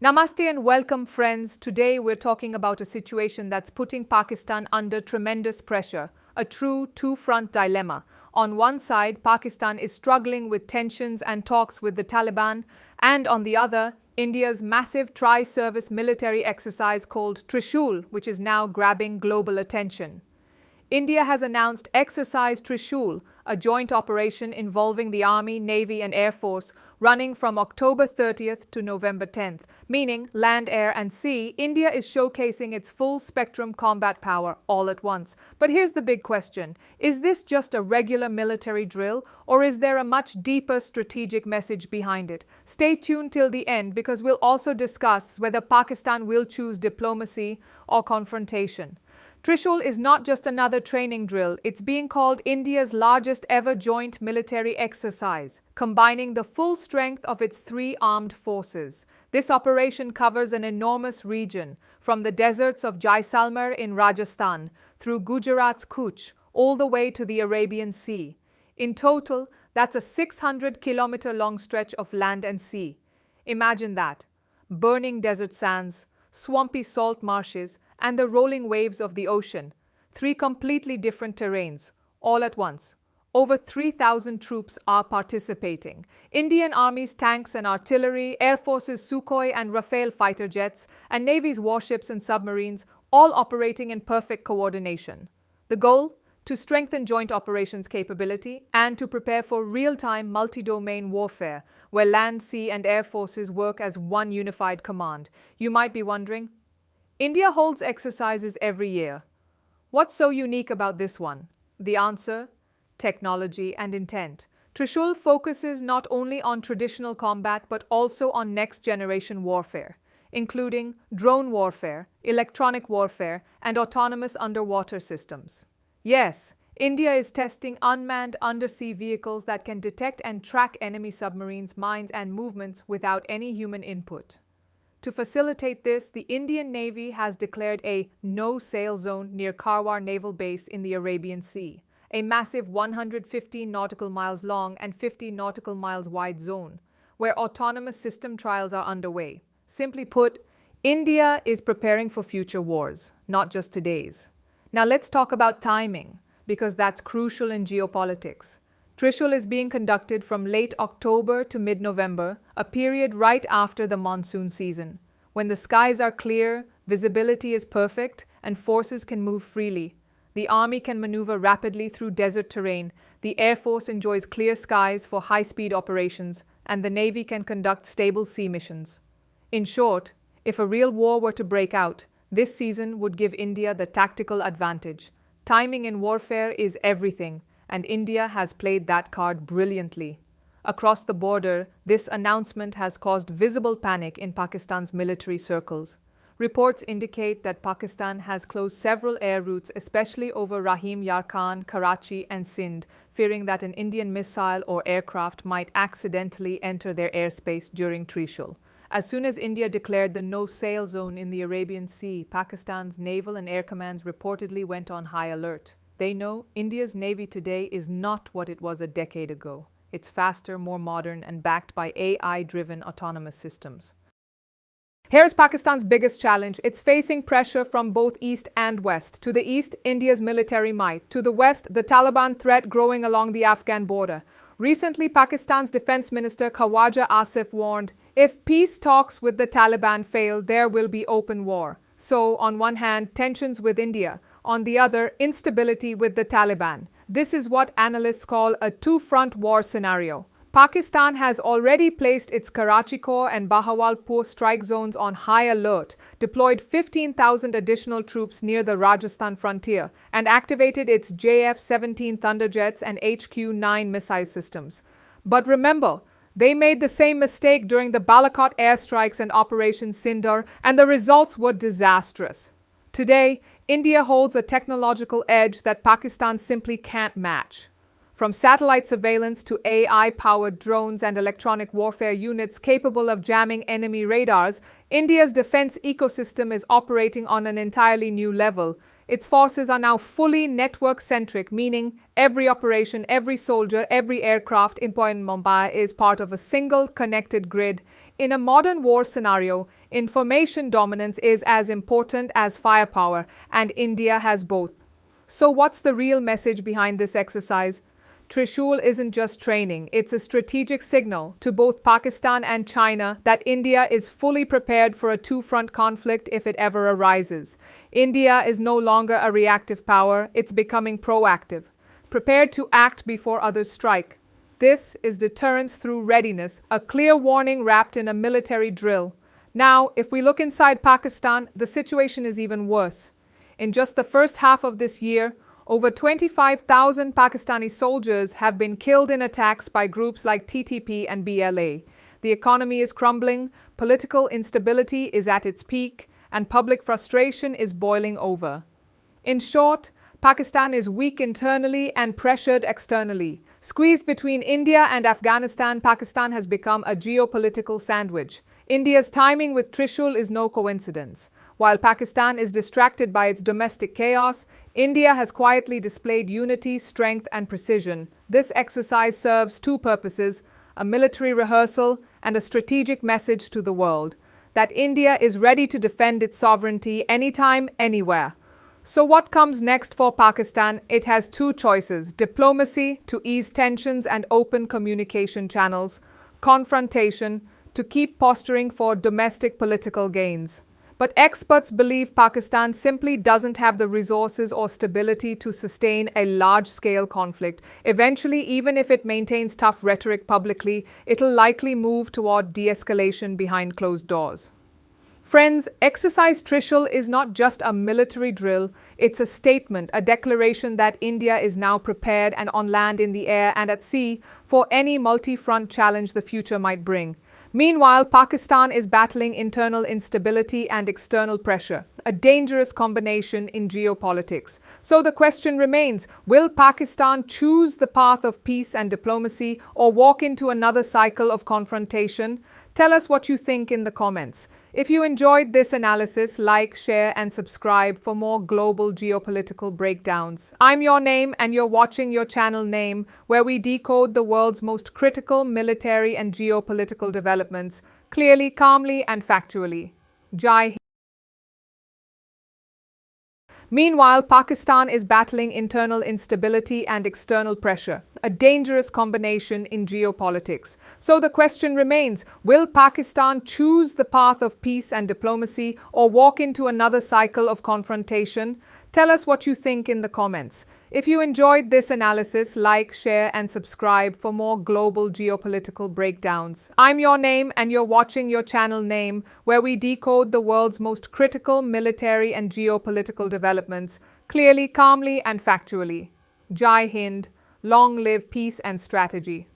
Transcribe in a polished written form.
Namaste and welcome, friends. Today we're talking about a situation that's putting Pakistan under tremendous pressure, a true two-front dilemma. On one side, Pakistan is struggling with tensions and talks with the Taliban, and on the other, India's massive tri-service military exercise called Trishul, which is now grabbing global attention. India has announced Exercise Trishul, a joint operation involving the Army, Navy and Air Force, running from October 30th to November 10th, meaning land, air and sea. India is showcasing its full-spectrum combat power all at once. But here's the big question. Is this just a regular military drill, or is there a much deeper strategic message behind it? Stay tuned till the end because we'll also discuss whether Pakistan will choose diplomacy or confrontation. Trishul is not just another training drill, it's being called India's largest ever joint military exercise, combining the full strength of its three armed forces. This operation covers an enormous region, from the deserts of Jaisalmer in Rajasthan, through Gujarat's Kutch, all the way to the Arabian Sea. In total, that's a 600-kilometer-long stretch of land and sea. Imagine that. Burning desert sands, swampy salt marshes, and the rolling waves of the ocean. Three completely different terrains, all at once. Over 3,000 troops are participating. Indian Army's tanks and artillery, Air Force's Sukhoi and Rafale fighter jets, and Navy's warships and submarines, all operating in perfect coordination. The goal? To strengthen joint operations capability and to prepare for real-time multi-domain warfare, where land, sea, and air forces work as one unified command. You might be wondering, India holds exercises every year. What's so unique about this one? The answer? Technology and intent. Trishul focuses not only on traditional combat but also on next-generation warfare, including drone warfare, electronic warfare, and autonomous underwater systems. Yes, India is testing unmanned undersea vehicles that can detect and track enemy submarines, mines, and movements without any human input. To facilitate this, the Indian Navy has declared a no-sail zone near Karwar Naval Base in the Arabian Sea, a massive 115 nautical miles long and 50 nautical miles wide zone, where autonomous system trials are underway. Simply put, India is preparing for future wars, not just today's. Now let's talk about timing, because that's crucial in geopolitics. Trishul is being conducted from late October to mid-November, a period right after the monsoon season, when the skies are clear, visibility is perfect, and forces can move freely. The Army can maneuver rapidly through desert terrain, the Air Force enjoys clear skies for high-speed operations, and the Navy can conduct stable sea missions. In short, if a real war were to break out, this season would give India the tactical advantage. Timing in warfare is everything, and India has played that card brilliantly. Across the border, this announcement has caused visible panic in Pakistan's military circles. Reports indicate that Pakistan has closed several air routes, especially over Rahim Yar Khan, Karachi, and Sindh, fearing that an Indian missile or aircraft might accidentally enter their airspace during Trishul. As soon as India declared the no-sail zone in the Arabian Sea, Pakistan's naval and air commands reportedly went on high alert. They know India's Navy today is not what it was a decade ago. It's faster, more modern, and backed by AI-driven autonomous systems. Here's Pakistan's biggest challenge. It's facing pressure from both east and west. To the east, India's military might. To the west, the Taliban threat growing along the Afghan border. Recently, Pakistan's Defense Minister Khawaja Asif warned, if peace talks with the Taliban fail, there will be open war. So, on one hand, tensions with India. On the other, instability with the Taliban. This is what analysts call a two-front war scenario. Pakistan has already placed its Karachi Corps and Bahawalpur strike zones on high alert, deployed 15,000 additional troops near the Rajasthan frontier, and activated its JF-17 Thunderjets and HQ-9 missile systems. But remember, they made the same mistake during the Balakot airstrikes and Operation Sindar, and the results were disastrous. Today, India holds a technological edge that Pakistan simply can't match. From satellite surveillance to AI-powered drones and electronic warfare units capable of jamming enemy radars, India's defense ecosystem is operating on an entirely new level. Its forces are now fully network-centric, meaning every operation, every soldier, every aircraft in Mumbai is part of a single connected grid. In a modern war scenario, information dominance is as important as firepower, and India has both. So what's the real message behind this exercise? Trishul isn't just training, it's a strategic signal to both Pakistan and China that India is fully prepared for a two-front conflict if it ever arises. India is no longer a reactive power, it's becoming proactive, prepared to act before others strike. This is deterrence through readiness, a clear warning wrapped in a military drill. Now, if we look inside Pakistan, the situation is even worse. In just the first half of this year, over 25,000 Pakistani soldiers have been killed in attacks by groups like TTP and BLA. The economy is crumbling, political instability is at its peak, and public frustration is boiling over. In short, Pakistan is weak internally and pressured externally. Squeezed between India and Afghanistan, Pakistan has become a geopolitical sandwich. India's timing with Trishul is no coincidence. While Pakistan is distracted by its domestic chaos, India has quietly displayed unity, strength, and precision. This exercise serves two purposes: a military rehearsal and a strategic message to the world that India is ready to defend its sovereignty anytime, anywhere. So what comes next for Pakistan? It has two choices: diplomacy to ease tensions and open communication channels, confrontation to keep posturing for domestic political gains. But experts believe Pakistan simply doesn't have the resources or stability to sustain a large-scale conflict. Eventually, even if it maintains tough rhetoric publicly, it'll likely move toward de-escalation behind closed doors. Friends, Exercise Trishul is not just a military drill, it's a statement, a declaration that India is now prepared and on land, in the air, and at sea for any multi-front challenge the future might bring. Meanwhile, Pakistan is battling internal instability and external pressure, a dangerous combination in geopolitics. So the question remains, will Pakistan choose the path of peace and diplomacy or walk into another cycle of confrontation? Tell us what you think in the comments. If you enjoyed this analysis, like, share, and subscribe for more global geopolitical breakdowns. I'm Your Name, and you're watching your channel Name, where we decode the world's most critical military and geopolitical developments clearly, calmly, and factually. Jai Hind. Meanwhile, Pakistan is battling internal instability and external pressure, a dangerous combination in geopolitics. So the question remains, will Pakistan choose the path of peace and diplomacy or walk into another cycle of confrontation? Tell us what you think in the comments. If you enjoyed this analysis, like, share, and subscribe for more global geopolitical breakdowns. I'm Your Name, and you're watching your channel Name, where we decode the world's most critical military and geopolitical developments clearly, calmly, and factually. Jai Hind. Long live peace and strategy.